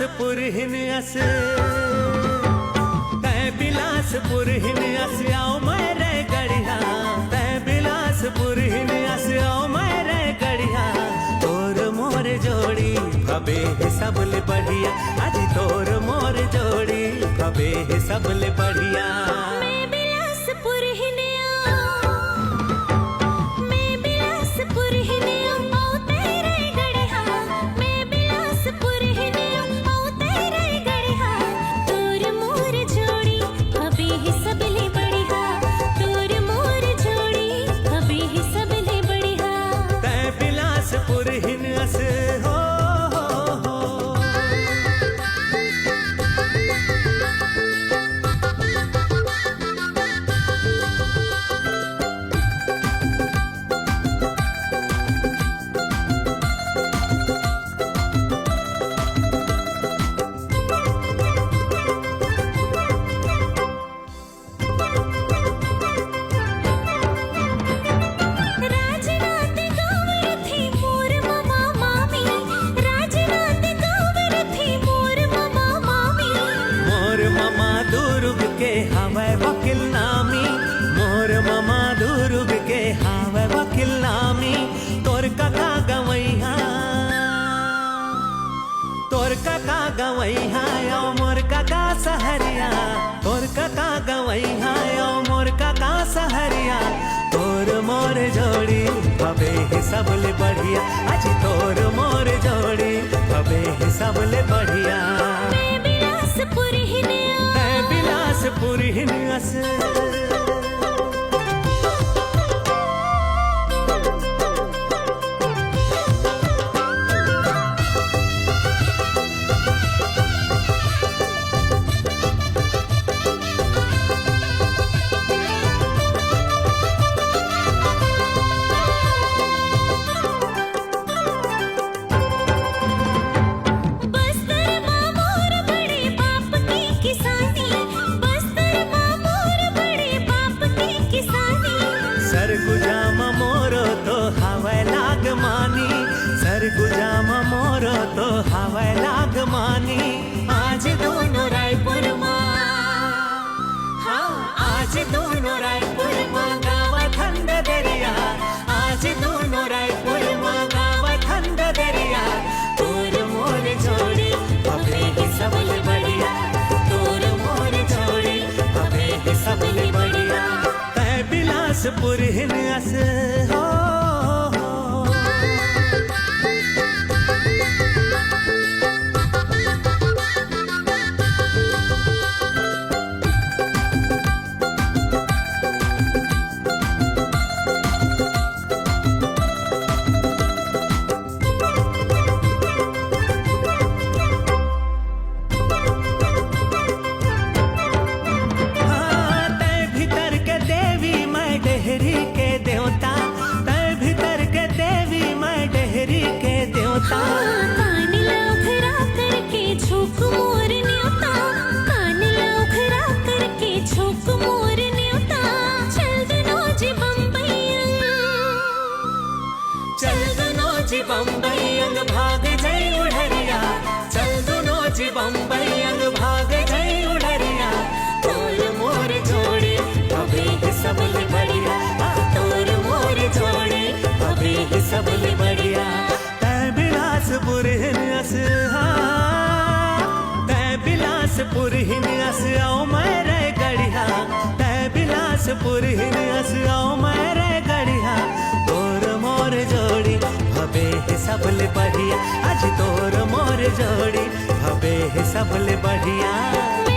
बिलासपुर हिन अस तै बिलासपुर हिन अस आओ मेरे गढ़िया तै बिलासपुर हिन अस आओ मेरे गढ़िया तोर मोर जोड़ी भबे सबले बढ़िया आज तोर मोर जोड़ी भबे सबले बढ़िया। हावे वकील नामी मोर मामा दुर्ग के हावे वकील नामी तोर काका गवैया आओ मोर काका सहरिया तोर काका गवैया आओ मोर काका सहरिया तोर मोर जोड़ी भबे सबले बढ़िया आज तोर मोर जोड़ी भबे सबले बढ़िया। बिलासपुर हिन अस सरगुजामा मोरो तो हवा लाग मानी सरगुजामा मोरो तो हवा लाग मानी आज दोनों रायपुर माँ हाँ आज दोनों रायपुर माँ गावा ठंड दरिया आज दोनों रायपुर माँ गावा ठंड दरिया तोर मोर जोड़ी भबे सबले बढ़िया तोर मोर जोड़ी भबे सबले बढ़िया। बिलासपुर हिन अस हो बम्बई अंग भाग जय उड़रिया चल दोनों जी बम्बई अंग भाग जय उड़रिया तोर मोर जोड़ी भबे सबले बढ़िया तोर मोर जोड़ी भबे सबले बढ़िया। तै बिलासपुर हिन अस तै बिलासपुर हिन अस आओ मेरे गढ़िया तै बिलासपुर हिन अस आओ मेरे गढ़िया तोर मोर जोड़ी भबे सबले बढ़िया आज तोर मोर जोड़ी भबे सबले बढ़िया।